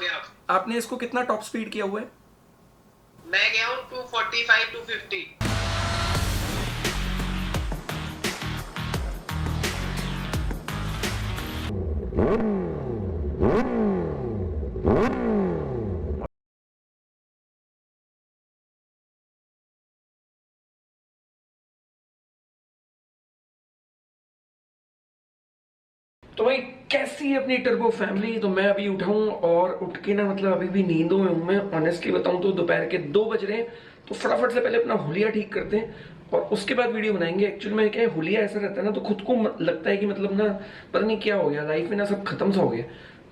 जाओगे आप। आपने इसको कितना टॉप स्पीड किया हुआ है? मैं गया हूँ 245 250। तो भाई कैसी है अपनी टर्बो फैमिली? तो मैं अभी उठा हूँ और उठ के ना मतलब अभी भी नींदों में हूँ मैं। ऑनेस्टली बताऊँ तो दोपहर के 2 बज रहे हैं। तो फटाफट से पहले अपना हुलिया ठीक करते हैं और उसके बाद वीडियो बनाएंगे। एक्चुअली में क्या है, हुलिया ऐसा रहता है ना तो खुद को लगता है कि मतलब ना पता नहीं क्या हो गया लाइफ में, ना सब खत्म सा हो गया।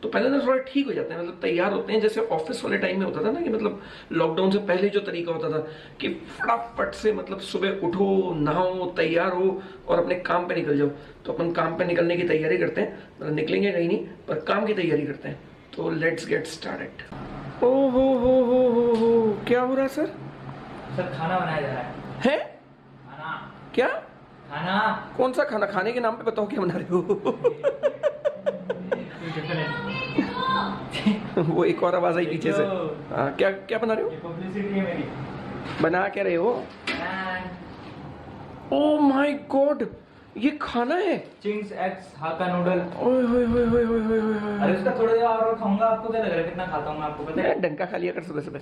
तो पहले ना थोड़ा ठीक हो जाते हैं, मतलब तैयार होते हैं। जैसे ऑफिस वाले टाइम में होता था ना कि मतलब लॉकडाउन से पहले जो तरीका होता था कि फटाफट से मतलब सुबह उठो, नहाओ, तैयार हो और अपने काम पे निकल जाओ। तो अपन काम पे निकलने की तैयारी करते हैं, मतलब निकलेंगे कहीं नहीं पर काम की तैयारी करते हैं। तो लेट्स गेट स्टार्टेड। ओ हो, क्या हो रहा है सर? सर खाना बनाया जा रहा है। है खाना क्या? खाना कौन सा खाना? खाने के नाम पे बताओ क्या बना रहे हो? वो एक और आवाज आई पीछे से। हाँ, क्या क्या बना रहे हो? पब्लिसिटी है मेरी। बना क्या रहे हो? ओ माय गॉड, ये खाना है? चिंग्स एग्स हाक्का नूडल। ओए होए होए होए होए होए होए। अरे उसका थोड़ा देर और खाऊंगा। आपको क्या लग रहा है कितना खाता हूँ मैं? आपको पता है? मैं डंका खा लिया कर सुबह सुबह।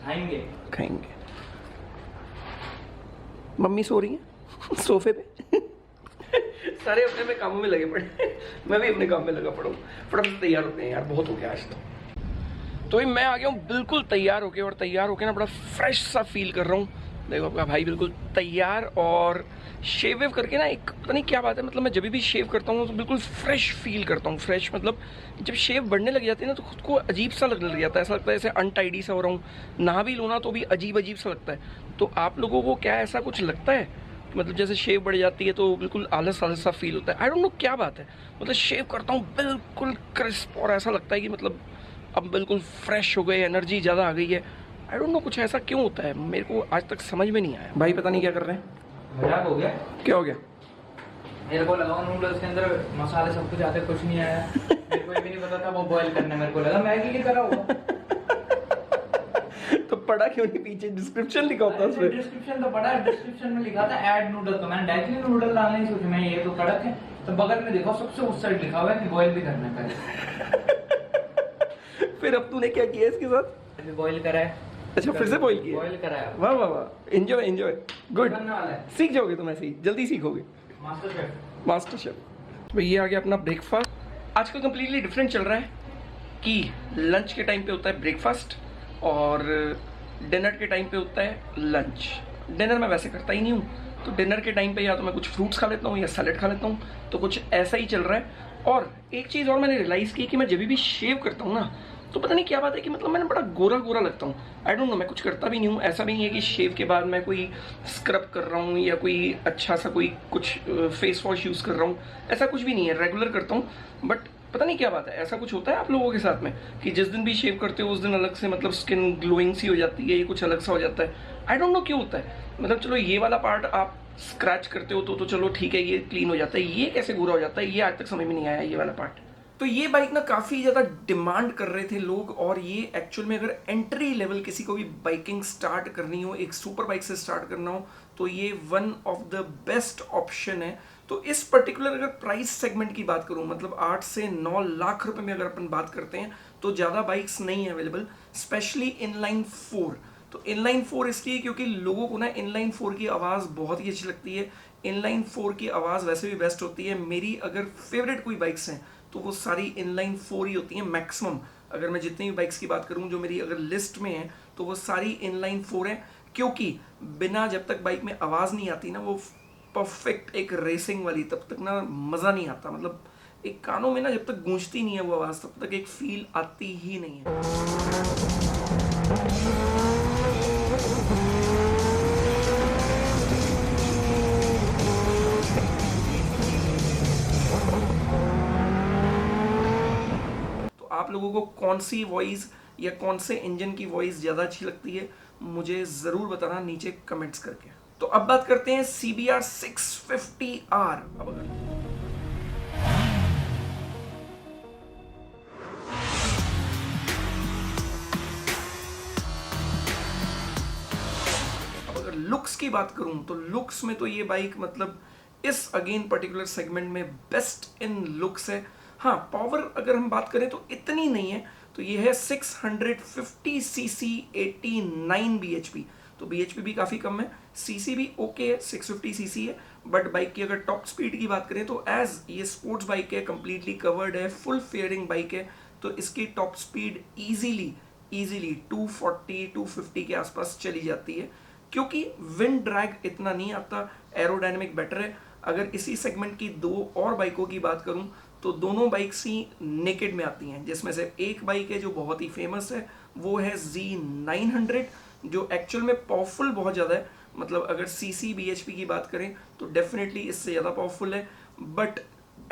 खाएंगे। खाएंगे। मम्मी सो रही है सोफे पे। सारे अपने अपने कामों में लगे पड़े। मैं भी अपने काम में लगा पड़ा हूँ। फटाफट से तैयार होते हैं यार, बहुत हो गया आज तो भाई मैं आ गया हूँ बिल्कुल तैयार होके, और तैयार होके ना बड़ा फ्रेश सा फील कर रहा हूँ। देखो आपका भाई बिल्कुल तैयार और शेव वेव करके ना, एक पता नहीं क्या बात है, मतलब मैं जब भी शेव करता हूँ तो बिल्कुल फ्रेश फील करता हूँ। फ्रेश मतलब जब शेव बढ़ने लग जाती है ना तो खुद को अजीब सा लगने लग जाता है। ऐसा लगता है जैसे अनटाइडी सा हो रहा हूँ। नहा भी लूँ ना तो भी अजीब अजीब सा लगता है। तो आप लोगों को क्या ऐसा कुछ लगता है? मतलब जैसे शेव बढ़ जाती है तो बिल्कुल आलस आलस सा फील होता है। आई डोंट नो क्या बात है। मतलब शेव करता हूँ बिल्कुल क्रिस्प और ऐसा लगता है कि मतलब अब बिल्कुल फ्रेश हो गए, एनर्जी ज़्यादा आ गई है। आई डोंट नो कुछ ऐसा क्यों होता है, मेरे को आज तक समझ में नहीं आया। भाई पता नहीं क्या कर रहे हैं। मजाक हो गया। क्या हो गया? मेरे को लगा नूडल्स के अंदर मसाले सब कुछ आते, कुछ नहीं आया। मेरे को ये भी नहीं पता था वो बॉईल करना है। मेरे को लगा मैगी की तरह होगा। तो पढ़ा क्यों नहीं? पीछे डिस्क्रिप्शन लिखा होता है उसमें। डिस्क्रिप्शन तो पढ़ा, डिस्क्रिप्शन में लिखा था ऐड नूडल। तो मैंने डायरेक्टली नूडल डालने ही सोचा, मैं ये तो कड़क है। तो बगल में देखो सबसे उस साइड लिखा हुआ है कि बॉईल भी करना है पहले। फिर अब तूने क्या किया इसके साथ? अभी बॉईल करा है। अच्छा फिर से बॉईल किया? बॉईल करा है। वाह वाह वाह, एंजॉय एंजॉय, गुड। बनने वाला है। सीख जाओगे तुम, ऐसे ही जल्दी सीखोगे। Master chef. Master chef. तो ये आ गया अपना ब्रेकफास्ट। आजकल कंप्लीटली डिफरेंट चल रहा है कि लंच के टाइम पे होता है ब्रेकफास्ट और डिनर के टाइम पे होता है लंच। डिनर मैं वैसे करता ही नहीं हूँ, तो डिनर के टाइम पे या तो मैं कुछ फ्रूट्स खा लेता हूँ या सैलेड खा लेता हूँ। तो कुछ ऐसा ही चल रहा है। और एक चीज़ और मैंने रियलाइज़ की कि मैं जब भी शेव करता हूँ ना तो पता नहीं क्या बात है कि मतलब मैंने बड़ा गोरा गोरा लगता हूँ। आई डोंट नो, मैं कुछ करता भी नहीं हूँ। ऐसा भी नहीं है कि शेव के बाद मैं कोई स्क्रब कर रहा हूँ या कोई अच्छा सा कोई कुछ फेस वॉश यूज़ कर रहा हूँ। ऐसा कुछ भी नहीं है, रेगुलर करता हूँ। बट पता नहीं क्या बात है, ऐसा कुछ होता है आप लोगों के साथ में कि जिस दिन भी शेव करते हो उस दिन अलग से मतलब स्किन ग्लोइंग सी हो जाती है, ये कुछ अलग सा हो जाता है। आई डोंट नो क्यों होता है। मतलब चलो ये वाला पार्ट आप स्क्रैच करते हो तो चलो ठीक है, ये क्लीन हो जाता है। ये कैसे गोरा हो जाता है, ये आज तक समझ में नहीं आया ये वाला पार्ट। तो ये बाइक ना काफ़ी ज़्यादा डिमांड कर रहे थे लोग, और ये एक्चुअल में अगर एंट्री लेवल किसी को भी बाइकिंग स्टार्ट करनी हो, एक सुपर बाइक से स्टार्ट करना हो, तो ये one of the best option है। तो इस पर्टिकुलर अगर प्राइस सेगमेंट की बात करूं, मतलब 8 से 9 लाख रुपए में अगर अपन बात करते हैं तो ज़्यादा बाइक्स नहीं है अवेलेबल, स्पेशली इनलाइन 4। तो इनलाइन 4 इसलिए क्योंकि लोगों को ना इनलाइन 4 की आवाज़ बहुत ही अच्छी लगती है। इनलाइन 4 की आवाज़ वैसे भी बेस्ट होती है। मेरी अगर फेवरेट कोई बाइक्स हैं तो वो सारी इनलाइन 4 ही होती हैं मैक्सिमम। अगर मैं जितनी भी बाइक्स की बात करूं जो मेरी अगर लिस्ट में है तो वो सारी इनलाइन 4 है, क्योंकि बिना जब तक बाइक में आवाज़ नहीं आती ना वो परफेक्ट एक रेसिंग वाली, तब तक ना मज़ा नहीं आता। मतलब एक कानों में ना जब तक गूंजती नहीं है वो आवाज़ तब तक एक फील आती ही नहीं है। तो आप लोगों को कौन सी वॉइस या कौन से इंजन की वॉइस ज़्यादा अच्छी लगती है मुझे ज़रूर बताना नीचे कमेंट्स करके। तो अब बात करते हैं CBR 650R। अब लुक्स की बात करूं तो लुक्स में तो ये बाइक मतलब इस अगेन पर्टिकुलर सेगमेंट में बेस्ट इन लुक्स है। हाँ, पावर अगर हम बात करें तो इतनी नहीं है, तो ये है 650 सीसी 89 bhp, तो bhp भी काफ़ी कम है, सीसी भी ओके है, 650 सीसी है। बट बाइक की अगर टॉप स्पीड की बात करें तो एज ये स्पोर्ट्स बाइक है, कंप्लीटली कवर्ड है, फुल फेयरिंग बाइक है, तो इसकी टॉप स्पीड इजीली 240-250 के आसपास चली जाती है, क्योंकि विंड ड्रैग इतना नहीं आता, एरोडायनेमिक बेटर है। अगर इसी सेगमेंट की दो और बाइकों की बात करूं तो दोनों बाइक्स ही नेकेड में आती हैं, जिसमें से एक बाइक है जो बहुत ही फेमस है, वो है Z900, जो एक्चुअल में पावरफुल बहुत ज़्यादा है। मतलब अगर सीसी bhp की बात करें तो डेफिनेटली इससे ज़्यादा पावरफुल है, बट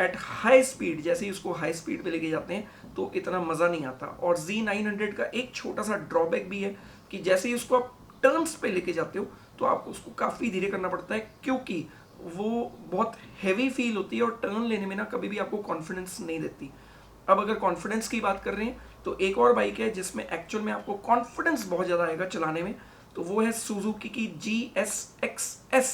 एट हाई स्पीड, जैसे ही उसको हाई स्पीड पे लेके जाते हैं तो इतना मज़ा नहीं आता। और Z900 का एक छोटा सा ड्रॉबैक भी है कि जैसे ही उसको आप टर्न्स पे लेके जाते हो तो आपको उसको काफ़ी धीरे करना पड़ता है, क्योंकि वो बहुत हैवी फील होती है और टर्न लेने में ना कभी भी आपको कॉन्फिडेंस नहीं देती। अब अगर कॉन्फिडेंस की बात कर रहे हैं तो एक और बाइक है जिसमें एक्चुअल में आपको कॉन्फिडेंस बहुत ज़्यादा आएगा चलाने में, तो वो है सुजुकी की GSX-S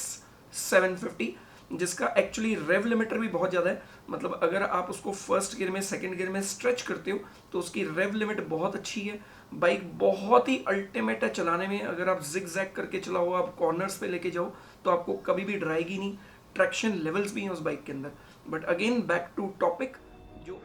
750, जिसका एक्चुअली रेव लिमिटर भी बहुत ज़्यादा है। मतलब अगर आप उसको फर्स्ट गियर में, सेकंड गियर में स्ट्रेच करते हो तो उसकी रेव लिमिट बहुत अच्छी है। बाइक बहुत ही अल्टीमेट है चलाने में, अगर आप जिग जैग करके चलाओ, आप कॉर्नर्स पे लेके जाओ तो आपको कभी भी डराएगी नहीं। ट्रैक्शन लेवल्स भी हैं उस बाइक के अंदर। But again back to topic, जो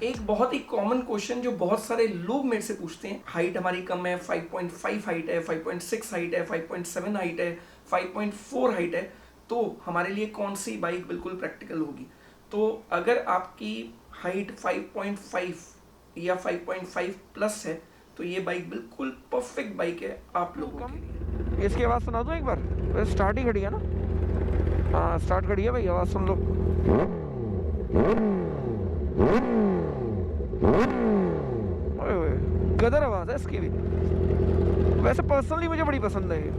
एक बहुत ही कॉमन क्वेश्चन जो बहुत सारे लोग मेरे से पूछते हैं, हाइट हमारी कम है, 5.5 हाइट है, 5.6 हाइट है, 5.7 हाइट है, 5.4 हाइट है, तो हमारे लिए कौन सी बाइक बिल्कुल प्रैक्टिकल होगी। तो अगर आपकी हाइट 5.5 या 5.5 प्लस है तो ये बाइक बिल्कुल परफेक्ट बाइक है आप लोगों के लिए। इसकी आवाज़ सुना दो एक बार, स्टार्ट ही खड़ी है ना। हाँ स्टार्ट खड़ी है भाई, आवाज़ सुन लो। गदर आवाज़ है इसकी भी, वैसे पर्सनली मुझे बड़ी पसंद है ये।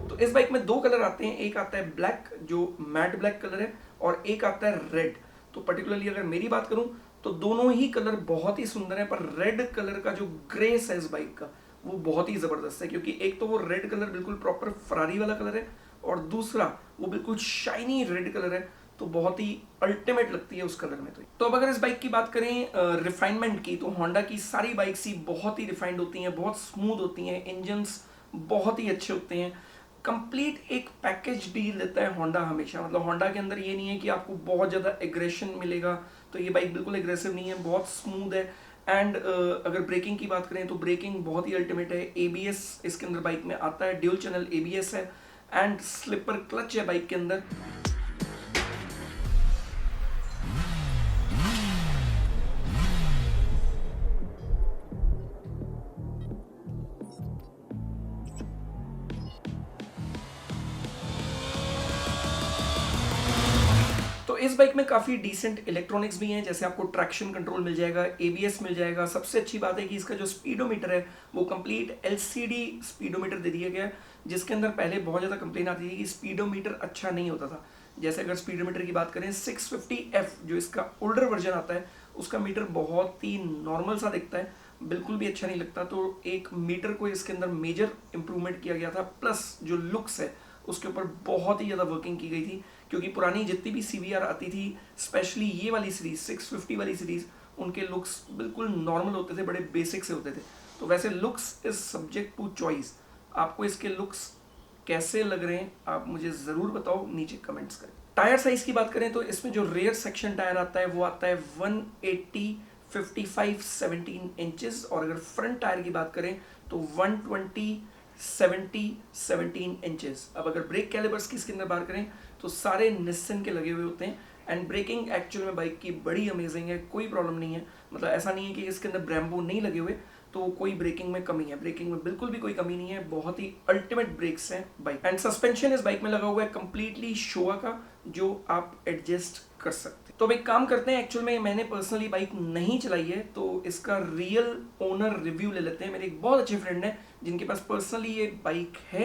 तो इस बाइक में दो कलर आते हैं, एक आता है ब्लैक जो मैट ब्लैक कलर है, और एक आता है रेड। तो पर्टिकुलरली अगर मेरी बात करूं तो दोनों ही कलर बहुत ही सुंदर है, पर रेड कलर का जो ग्रेस है इस बाइक का वो बहुत ही ज़बरदस्त है, क्योंकि एक तो वो रेड कलर बिल्कुल प्रॉपर फरारी वाला कलर है, और दूसरा वो बिल्कुल शाइनी रेड कलर है, तो बहुत ही अल्टीमेट लगती है उस कलर में। तो अब अगर इस बाइक की बात करें रिफाइनमेंट की, तो होंडा की सारी बाइक्स ही बहुत ही रिफाइंड होती हैं, बहुत स्मूथ होती हैं, इंजन्स बहुत ही अच्छे होते हैं, कंप्लीट एक पैकेज डील देता है होंडा हमेशा। मतलब होंडा के अंदर ये नहीं है कि आपको बहुत ज़्यादा एग्रेशन मिलेगा, तो ये बाइक बिल्कुल एग्रेसिव नहीं है, बहुत स्मूथ है। एंड अगर ब्रेकिंग की बात करें तो ब्रेकिंग बहुत ही अल्टीमेट है, ABS इसके अंदर बाइक में आता है, ड्यूल चैनल ABS है, एंड स्लिपर क्लच है बाइक के अंदर। इस बाइक में काफ़ी डिसेंट इलेक्ट्रॉनिक्स भी हैं, जैसे आपको ट्रैक्शन कंट्रोल मिल जाएगा, ABS मिल जाएगा। सबसे अच्छी बात है कि इसका जो स्पीडोमीटर है वो कंप्लीट LCD स्पीडोमीटर दे दिया गया है, जिसके अंदर पहले बहुत ज़्यादा कंप्लेन आती थी कि स्पीडोमीटर अच्छा नहीं होता था। जैसे अगर स्पीडोमीटर की बात करें 650F जो इसका ओल्डर वर्जन आता है, उसका मीटर बहुत ही नॉर्मल सा दिखता है, बिल्कुल भी अच्छा नहीं लगता। तो एक मीटर को इसके अंदर मेजर इंप्रूवमेंट किया गया था, प्लस जो लुक्स है उसके ऊपर बहुत ही ज़्यादा वर्किंग की गई थी, क्योंकि पुरानी जितनी भी CBR आती थी, स्पेशली ये वाली सीरीज 650 वाली सीरीज, उनके लुक्स बिल्कुल नॉर्मल होते थे, बड़े बेसिक से होते थे। तो वैसे looks is subject to choice, आपको इसके लुक्स कैसे लग रहे हैं आप मुझे ज़रूर बताओ, नीचे कमेंट्स करें। टायर साइज़ की बात करें तो इसमें जो रेयर सेक्शन टायर आता है वो आता है 180/55 17 इंचेस, और अगर फ्रंट टायर की बात करें तो 120/70 17 इंचेस। अब अगर ब्रेक कैलिपर्स की इसके अंदर बात करें तो सारे निस्सन के लगे हुए होते हैं, एंड ब्रेकिंग एक्चुअल में बाइक की बड़ी अमेजिंग है, कोई प्रॉब्लम नहीं है। मतलब ऐसा नहीं है कि इसके अंदर ब्रेम्बो नहीं लगे हुए तो कोई ब्रेकिंग में कमी है, ब्रेकिंग में बिल्कुल भी कोई कमी नहीं है, बहुत ही अल्टीमेट ब्रेक्स हैं बाइक। एंड सस्पेंशन इस बाइक में लगा हुआ है कंप्लीटली शोआ का, जो आप एडजस्ट कर सकते हैं। तो अब एक काम करते हैं, एक्चुअल में मैंने पर्सनली बाइक नहीं चलाई है तो इसका रियल ओनर रिव्यू ले लेते हैं। मेरे एक बहुत अच्छे फ्रेंड हैं जिनके पास पर्सनली ये बाइक है।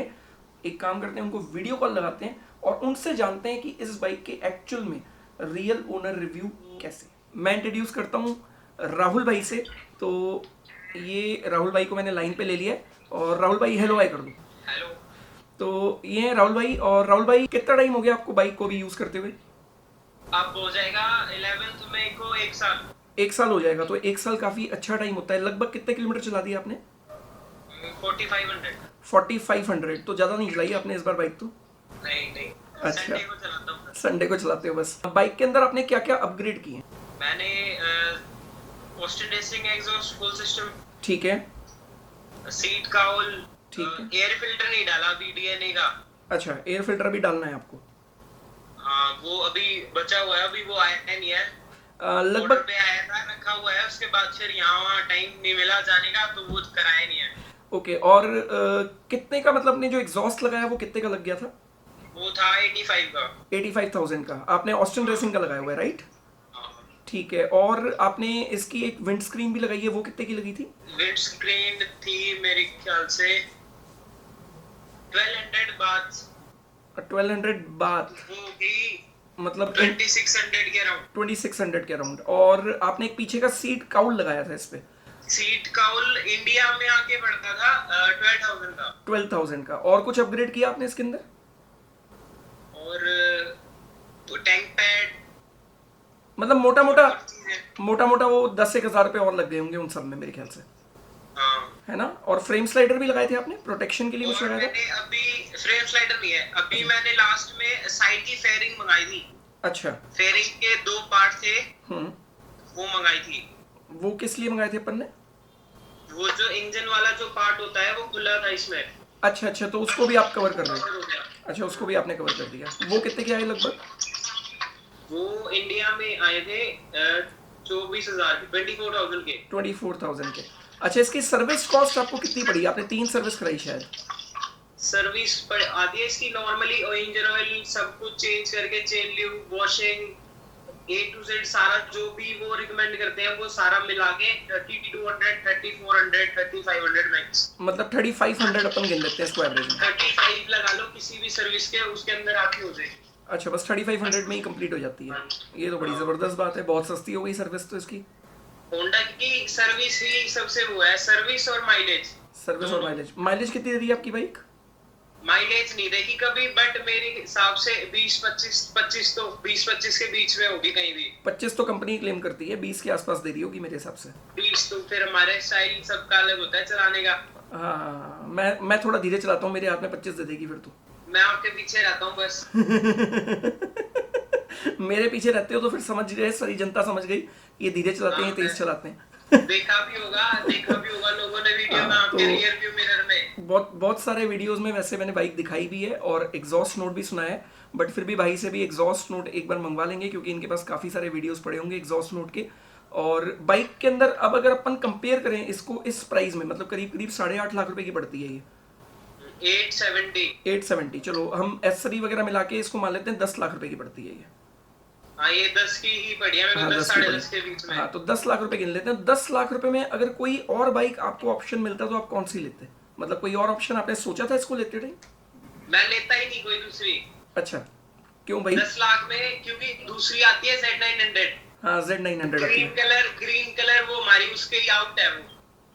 एक काम करते हैं, उनको वीडियो कॉल लगाते हैं और उनसे जानते हैं कि इस बाइक के एक्चुअल में रियल ओनर रिव्यू कैसे। मैं इंट्रोड्यूस करता हूँ राहुल भाई से। तो ये राहुल भाई को मैंने लाइन पे ले लिया है और राहुल भाई हेलो हाय कर दूँ। हेलो। तो ये है राहुल भाई। और राहुल भाई कितना टाइम हो गया आपको बाइक को भी यूज़ करते हुए? अब हो जाएगा 11th मई को 1 साल। 1 साल हो जाएगा। तो 1 साल काफ़ी अच्छा टाइम होता है। लगभग कितने किलोमीटर चला दिया आपने? 4500। 4500। तो ज़्यादा नहीं चलाई आपने इस बार बाइक तो? नहीं। अच्छा। संडे को चलाता हूँ। संडे को चलाते हो बस। बाइक के अंदर आपने क्या क्या अपग्रेड किए हैं? मैंने posted racing exhaust full system, ठीक है। सीट काउल, ठीक है। एयर फिल्टर नहीं डाला अभी डीएनए का। अच्छा, एयर फिल्टर भी डालना है आपको? हाँ, वो अभी बचा हुआ है, अभी वो आया नहीं है। लगभग ऑर्डर पे आया था, रखा हुआ है। उसके बाद फिर यहाँ टाइम नहीं मिला जाने का तो वो कराया नहीं है। ओके। और कितने का, मतलब आपने जो एग्जॉस्ट लगाया वो कितने का लग गया था? वो था 85 का। 85,000 का। आपने ऑस्टिन रेसिंग का लगाया हुआ है, राइट? हाँ। ठीक है। और आपने इसकी एक विंड स्क्रीन भी लगाई है, वो कितने की लगी थी? विंड स्क्रीन थी मेरे ख्याल से 1200 बात। 1200 बात वो भी मतलब 2600 के अराउंड। 2600 के अराउंड। और आपने एक पीछे का सीट काउल लगाया था इस पे? सीट काउल इंडिया में आके पड़ता था 12,000 का। 12,000 का। और कुछ अपग्रेड किया आपने इसके अंदर? और वो टैंक पैड, मतलब मोटा मोटा चीजें। वो 10,000 रुपये और लग गए होंगे उन सब में मेरे ख्याल से, हाँ। है ना? और फ्रेम स्लाइडर भी लगाए थे आपने प्रोटेक्शन के लिए कुछ और लगाया था? मैंने अभी फ्रेम स्लाइडर नहीं है, अभी मैंने लास्ट में साइड की फेयरिंग मंगाई थी। अच्छा। फेयरिंग के 2 पार्ट थे, हम्म। वो मंगाई थी। वो किस लिए मंगाए थे अपन ने? वो जो इंजन वाला जो पार्ट होता है वो खुला था इसमें। अच्छा, तो उसको भी आप कवर कर रहे कवर हो? हो गया। अच्छा, उसको भी आपने कवर कर दिया। वो कितने के आए लगभग? वो इंडिया में आए थे 24,000 24,000 के। 24,000 के। अच्छा, इसकी सर्विस कॉस्ट आपको कितनी पड़ी? आपने 3 सर्विस कराई शायद। सर्विस पर आती है इसकी नॉर्मली, इंजन ऑयल सब कुछ चेंज करके, chain lube, washing, A to Z सारा जो भी वो रिकमेंड करते हैं वो सारा मिला के 3200, 3400, 3500 मैक्स। मतलब 3500 अपन गिन लेते हैं इसको एवरेज में। 35 लगा लो किसी भी सर्विस के, उसके अंदर आपकी हो जाएगी। अच्छा, बस 3500 में ही कंप्लीट हो जाती है। ये तो बड़ी ज़बरदस्त बात है। बहुत सस्ती हो गई सर्विस तो इसकी। होंडा की सर्विस ही सबसे वो है, सर्विस और माइलेज। सर्विस और माइलेज। माइलेज कितनी दे रही है आपकी बाइक? माइलेज नहीं देखी कभी, बट मेरे हिसाब से 20-25 तो 20-25 के बीच में होगी कहीं भी। 25 तो कंपनी क्लेम करती है, 20 के आसपास दे रही होगी मेरे हिसाब से। 20 तो फिर हमारे स्टाइल सबका अलग होता है चलाने का। हाँ, मैं थोड़ा धीरे चलाता हूँ, मेरे हाथ में 25 दे देगी फिर तो। मैं आपके पीछे रहता हूँ बस। मेरे पीछे रहते हो तो फिर समझ गए, सारी जनता समझ गई ये धीरे चलाते हैं, तेज चलाते हैं। देखा भी होगा लोगों ने वीडियो में आपके रियर व्यू मिरर में। बहुत सारे वीडियोस में वैसे मैंने बाइक दिखाई भी है और एग्जॉस्ट नोट भी सुना है, बट फिर भी भाई से भी एग्जॉस्ट नोट एक बार मंगवा लेंगे क्योंकि इनके पास काफ़ी सारे वीडियोस पड़े होंगे एग्जॉस्ट नोट के। और बाइक के अंदर अब अगर अपन कंपेयर करें इसको इस प्राइस में, मतलब करीब 8.5 लाख रुपए की पड़ती है ये। 870। चलो हम एसेसरी वगैरह मिला के इसको मान लेते हैं 10 लाख रुपए की पड़ती है ये। हाँ, ये 10 की ही पड़ी है, मेरे को 10 साढ़े 10 के बीच में। हाँ, तो 10 लाख रुपए गिन लेते हैं। 10 लाख रुपए में अगर कोई और बाइक आपको ऑप्शन मिलता तो आप कौन सी लेते? मतलब कोई और ऑप्शन आपने सोचा था इसको लेते टाइम? मैं लेता ही नहीं कोई दूसरी। अच्छा, क्यों भाई? 10 लाख में, क्योंकि दूसरी आती है Z900। हाँ, Z900 आती है। ग्रीन कलर वो हमारी उसके ही आउट है वो।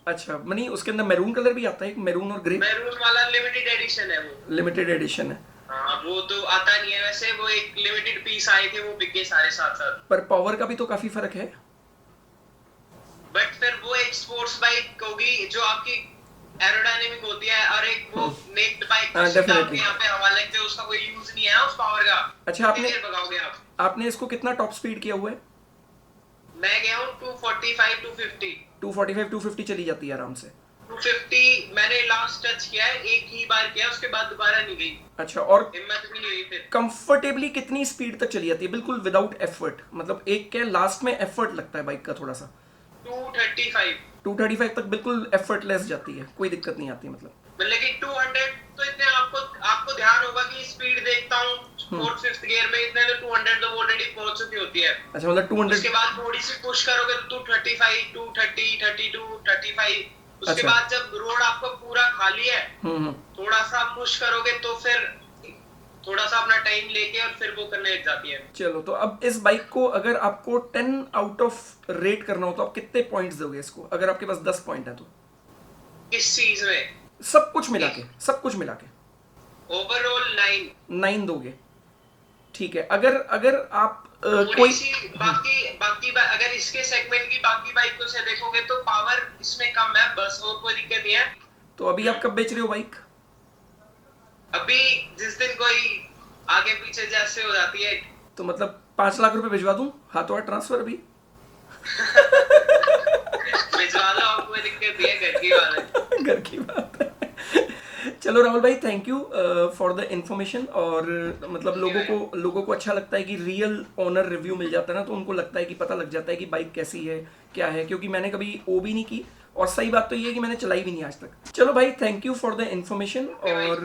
अच्छा, मनी उसके अंदर मैरून कलर भी आता है, एक मैरून और ग्रे। मैरून वाला लिमिटेड एडिशन है वो। लिमिटेड एडिशन है। हाँ, वो तो आता नहीं है वैसे, वो एक लिमिटेड पीस आए थे, वो बिके सारे साथ साथ। पर पावर का भी तो काफी फर्क है। बट फिर वो एक स्पोर्ट्स बाइक होगी जो आपकी एरोडायनेमिक होती है, और एक वो नेक्ड बाइक definitely। यहाँ पे हवा लगते है, उसका कोई यूज नहीं है उस पावर का। अच्छा, आपने कितनी देर भगाओगे आप? आपने इसको कितना टॉप स्पीड किया हुआ है? मैं गया हूँ 245 250। 245 250 चली जाती है आराम से। 250 मैंने लास्ट टच किया है, एक ही बार किया, उसके बाद दोबारा नहीं गई। अच्छा, और हिम्मत भी नहीं हुई फिर। कंफर्टेबली कितनी स्पीड तक चली जाती है बिल्कुल विदाउट एफर्ट? मतलब एक क्या लास्ट में एफर्ट लगता है बाइक का थोड़ा सा। 235 तक बिल्कुल एफर्टलेस जाती है, कोई दिक्कत नहीं आती मतलब। मतलब कि 200 तो इतने आपको ध्यान होगा कि स्पीड देखता हूँ फोर्थ फिफ्थ गियर में इतने तो 200 तो ऑलरेडी पहुंच चुकी होती है। अच्छा मतलब 200। उसके बाद थोड़ी सी पुश करोगे तो तू 35 230 32 35। उसके अच्छा। बाद जब रोड आपका पूरा खाली है, थोड़ा सा पुश करोगे तो फिर थोड़ा सा अपना टाइम लेके और फिर वो करने लग जाती है। चलो तो अब इस बाइक को अगर आपको 10 आउट ऑफ रेट करना हो तो आप कितने पॉइंट्स दोगे इसको, अगर आपके पास 10 पॉइंट है तो? किस चीज में? सब कुछ मिला के, सब कुछ मिला के ओवरऑल 9 दोगे? ठीक है। अगर अगर आप कोई बाकी अगर इसके सेगमेंट की बाकी बाइकों से देखोगे तो पावर इसमें कम है, बस और कोई दिक्कत नहीं है। तो अभी आप कब बेच रहे हो बाइक? अभी जिस दिन कोई आगे पीछे जैसे हो जाती है। तो मतलब 5 लाख रुपए भिजवा दूं हाथों हाथ ट्रांसफर अभी? भिजवा दो, आपको कोई दिक्कत नहीं है, घर की बात है। घर की बात है। चलो राहुल भाई, thank you for the information. और मतलब लोगों को अच्छा लगता है कि रियल ओनर रिव्यू मिल जाता है ना, तो उनको लगता है कि पता लग जाता है कि बाइक कैसी है क्या है, क्योंकि मैंने कभी ओ भी नहीं की और सही बात तो ये है कि मैंने चलाई भी नहीं आज तक। चलो भाई, thank you for the information. और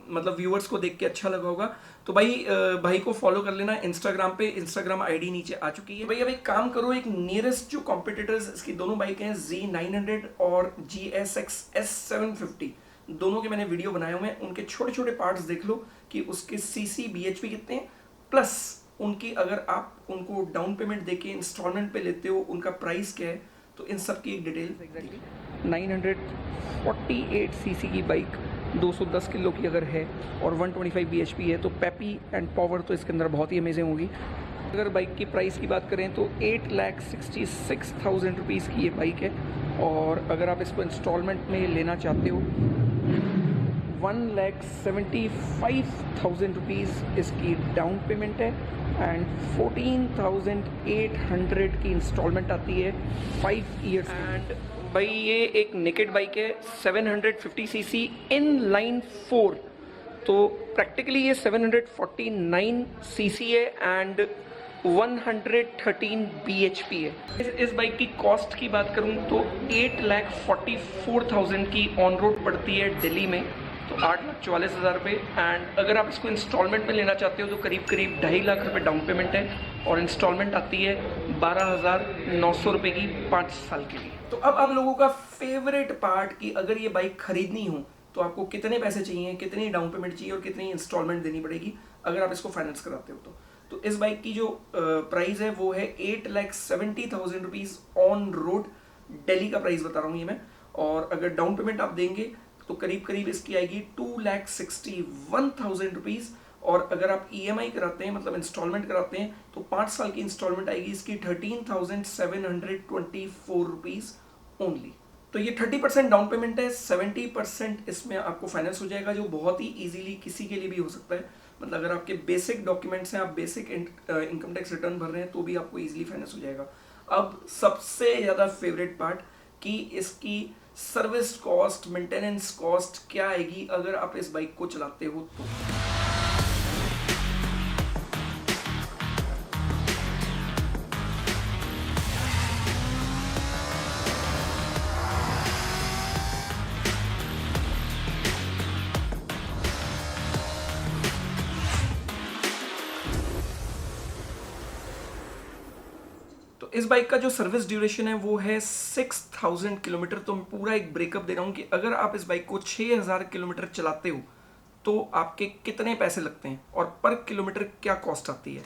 मतलब व्यूअर्स को देख के अच्छा लगा होगा तो भाई भाई को फॉलो कर लेना इंस्टाग्राम पे, इंस्टाग्राम आईडी नीचे आ चुकी है। भाई अब एक काम करो, एक नियरेस्ट जो कॉम्पिटिटर्स इसकी दोनों बाइक हैं Z900 और GSX S750, दोनों के मैंने वीडियो बनाए हुए हैं, उनके छोटे छोटे पार्ट्स देख लो कि उसके CC BHP कितने हैं, प्लस उनकी अगर आप उनको डाउन पेमेंट देके इंस्टॉलमेंट पे लेते हो उनका प्राइस क्या है, तो इन सब की एक डिटेल। 948 सीसी की बाइक 210 किलो की अगर है और 125 BHP है तो पेपी एंड पावर तो इसके अंदर बहुत ही अमेजिंग होगी। अगर बाइक की प्राइस की बात करें तो 8,66,000 रुपीज़ की ये बाइक है। और अगर आप इसको इंस्टॉलमेंट में लेना चाहते हो 1,75,000 रुपीज़ इसकी डाउन पेमेंट है एंड 14,800 की इंस्टॉलमेंट आती है 5 ईयर्स। एंड भाई ये एक नेकेड बाइक है 750 सीसी इन लाइन 4, तो प्रैक्टिकली ये 749 सीसी है एंड 113 BHP है। इस बाइक की कॉस्ट की बात करूं तो 8,44,000 की ऑन रोड पड़ती है दिल्ली में, तो 8,44,000 रुपये। एंड अगर आप इसको इंस्टॉलमेंट में लेना चाहते हो तो करीब 2.5 लाख रुपये डाउन पेमेंट है और इंस्टॉलमेंट आती है 12,900 रुपये की 5 साल के लिए। तो अब आप लोगों का फेवरेट पार्ट कि अगर ये बाइक खरीदनी हो तो आपको कितने पैसे चाहिए, कितनी डाउन पेमेंट चाहिए और कितनी इंस्टॉलमेंट देनी पड़ेगी अगर आप इसको फाइनेंस कराते हो तो इस बाइक की जो प्राइस है वो है 8,70,000 रुपीज़ ऑन रोड, दिल्ली का प्राइस बता रहा हूँ ये मैं। और अगर डाउन पेमेंट आप देंगे तो करीब करीब इसकी आएगी 2,61,000 रुपीज़। और अगर आप EMI कराते हैं मतलब इंस्टॉलमेंट कराते हैं तो 5 साल की इंस्टॉलमेंट आएगी इसकी 13,724 रुपीज़ ओनली। तो ये 30% डाउन पेमेंट है, 70% इसमें आपको फाइनेंस हो जाएगा, जो बहुत ही इजीली किसी के लिए भी हो सकता है। मतलब अगर आपके बेसिक डॉक्यूमेंट्स हैं, आप बेसिक इनकम टैक्स रिटर्न भर रहे हैं तो भी आपको इजीली फाइनेंस हो जाएगा। अब सबसे ज़्यादा फेवरेट पार्ट कि इसकी सर्विस कॉस्ट, मेंटेनेंस कॉस्ट क्या आएगी अगर आप इस बाइक को चलाते हो तो। इस बाइक का जो सर्विस ड्यूरेशन है वो है 6,000 किलोमीटर। तो मैं पूरा एक ब्रेकअप दे रहा हूँ कि अगर आप इस बाइक को 6,000 किलोमीटर चलाते हो तो आपके कितने पैसे लगते हैं और पर किलोमीटर क्या कॉस्ट आती है।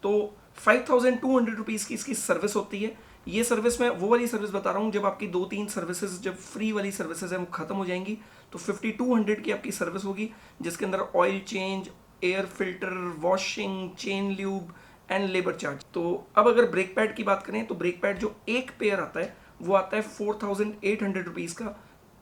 तो 5,200 रुपीज़ की इसकी सर्विस होती है। ये सर्विस मैं वो वाली सर्विस बता रहा हूँ जब आपकी 2-3 सर्विसेज, जब फ्री वाली सर्विसेज हैं वो ख़त्म हो जाएंगी तो 5,200 की आपकी सर्विस होगी, जिसके अंदर oil change, air filter, washing, chain lube and labour charge. तो अब अगर ब्रेक पैड की बात करें तो ब्रेक पैड जो एक पेयर आता है वो आता है 4,800 रुपीज़ का।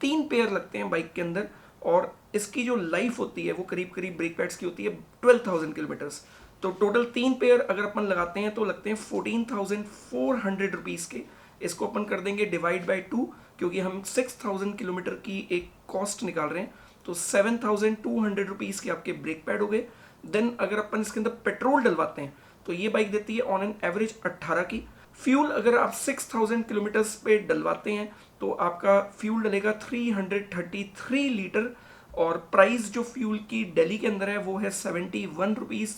3 पेयर लगते हैं बाइक के अंदर और इसकी जो लाइफ होती है वो करीब करीब ब्रेक पैड्स की होती है 12,000 किलोमीटर्स। तो टोटल 3 पेयर अगर अपन लगाते हैं तो लगते हैं 14,400 रुपीज़ के। इसको अपन कर देंगे डिवाइड बाई 2 क्योंकि हम 6,000 किलोमीटर की एक कॉस्ट निकाल रहे हैं, तो 7,200 रुपीज़ के आपके ब्रेक पैड हो गए। देन अगर अपन इसके अंदर पेट्रोल डलवाते हैं तो ये बाइक देती है ऑन एन एवरेज 18 की। फ्यूल अगर आप 6,000 किलोमीटर्स पे डलवाते हैं तो आपका फ्यूल डलेगा 333 लीटर और प्राइस जो फ्यूल की दिल्ली के अंदर है वो है 71 रुपीज़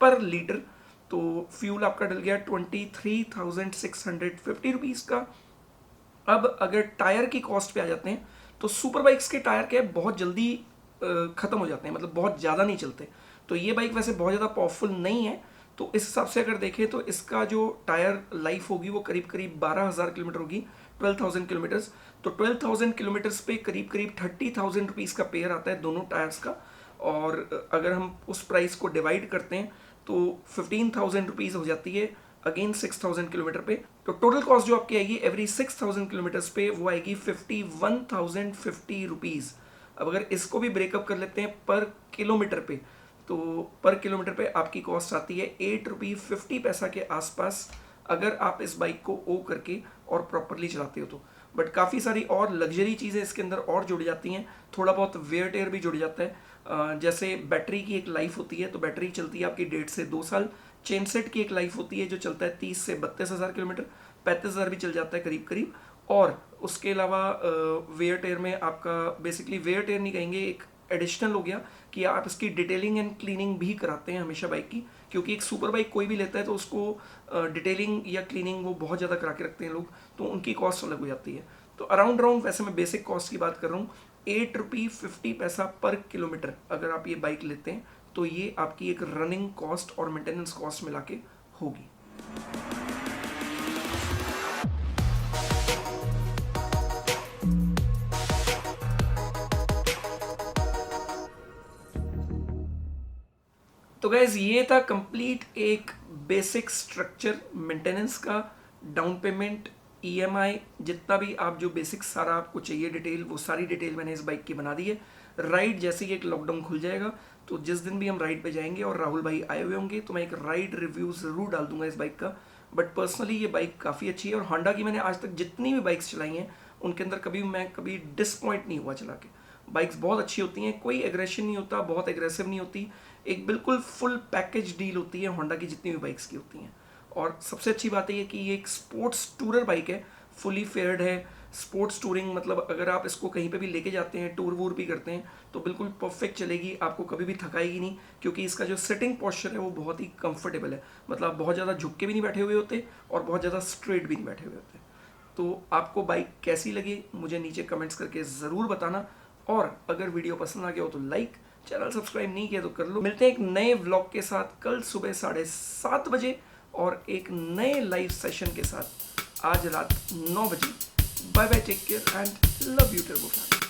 पर लीटर। तो फ्यूल आपका डल गया 23,650 रुपीज़ का। अब अगर टायर की कॉस्ट पे आ जाते हैं तो सुपर बाइक्स के टायर क्या है, बहुत जल्दी ख़त्म हो जाते हैं, मतलब बहुत ज़्यादा नहीं चलते। तो ये बाइक वैसे बहुत ज़्यादा पावरफुल नहीं है, तो इस हिसाब से अगर देखें तो इसका जो टायर लाइफ होगी वो करीब करीब 12,000 किलोमीटर होगी, 12,000 किलोमीटर्स। तो 12,000 किलोमीटर्स पे करीब करीब 30,000 रुपीज़ का पेयर आता है दोनों टायर्स का। और अगर हम उस प्राइस को डिवाइड करते हैं तो 15,000 रुपीज़ हो जाती है अगेन 6,000 किलोमीटर पे। तो टोटल कॉस्ट जो आपकी आएगी एवरी 6,000 किलोमीटर्स पे वो आएगी 51,050 रुपीज़। अब अगर इसको भी ब्रेकअप कर लेते हैं पर किलोमीटर पे, तो पर किलोमीटर पे आपकी कॉस्ट आती है 8 रुपये 50 पैसा के आसपास, अगर आप इस बाइक को ओ करके और प्रॉपरली चलाते हो तो। बट काफ़ी सारी और लग्जरी चीज़ें इसके अंदर और जुड़ जाती हैं, थोड़ा बहुत वेयर टेयर भी जुड़ जाता है। जैसे बैटरी की एक लाइफ होती है, तो बैटरी चलती है आपकी 1.5 से 2 साल। चेन सेट की एक लाइफ होती है जो चलता है 30 से 32,000 किलोमीटर, 35,000 भी चल जाता है करीब करीब। और उसके अलावा वेयर टेयर में आपका बेसिकली वेयर टेयर नहीं कहेंगे, एक एडिशनल हो गया कि आप इसकी डिटेलिंग एंड क्लीनिंग भी कराते हैं हमेशा बाइक की, क्योंकि एक सुपर बाइक कोई भी लेता है तो उसको डिटेलिंग या क्लीनिंग वो बहुत ज़्यादा करा के रखते हैं लोग, तो उनकी कॉस्ट अलग हो जाती है। तो अराउंड वैसे मैं बेसिक कॉस्ट की बात कर रहा हूँ, 8 रुपये 50 पैसा पर किलोमीटर अगर आप ये बाइक लेते हैं तो ये आपकी एक रनिंग कॉस्ट और मेंटेनेंस कॉस्ट मिला के होगी। तो गाइज ये था कंप्लीट एक बेसिक स्ट्रक्चर मेंटेनेंस का, डाउन पेमेंट, ईएमआई, जितना भी आप जो बेसिक सारा आपको चाहिए डिटेल, वो सारी डिटेल मैंने इस बाइक की बना दी है। राइड जैसे ही एक लॉकडाउन खुल जाएगा तो जिस दिन भी हम राइड पे जाएंगे और राहुल भाई आए हुए होंगे तो मैं एक राइड रिव्यू ज़रूर डाल दूंगा इस बाइक का। बट पर्सनली ये बाइक काफ़ी अच्छी है और होंडा की मैंने आज तक जितनी भी बाइक्स चलाई हैं उनके अंदर कभी डिसपॉइंट नहीं हुआ चला के। बाइक्स बहुत अच्छी होती हैं, कोई एग्रेशन नहीं होता, बहुत एग्रेसिव नहीं होती, एक बिल्कुल फुल पैकेज डील होती है होंडा की जितनी भी बाइक्स की होती हैं। और सबसे अच्छी बात है कि ये एक स्पोर्ट्स टूरर बाइक है, फुली फेयर्ड है। स्पोर्ट्स टूरिंग मतलब अगर आप इसको कहीं पे भी लेके जाते हैं, टूर वूर भी करते हैं तो बिल्कुल परफेक्ट चलेगी, आपको कभी भी थकाएगी नहीं, क्योंकि इसका जो सिटिंग पोस्चर है वो बहुत ही कंफर्टेबल है। मतलब आप बहुत ज़्यादा झुक के भी नहीं बैठे हुए होते और बहुत ज़्यादा स्ट्रेट भी नहीं बैठे हुए होते। तो आपको बाइक कैसी लगी मुझे नीचे कमेंट्स करके ज़रूर बताना, और अगर वीडियो पसंद आ गया हो तो लाइक, चैनल सब्सक्राइब नहीं किया तो कर लो। मिलते हैं एक नए व्लॉग के साथ कल सुबह 7:30 बजे और एक नए लाइव सेशन के साथ आज रात 9 बजे। Bye bye, take care and love you turbo family.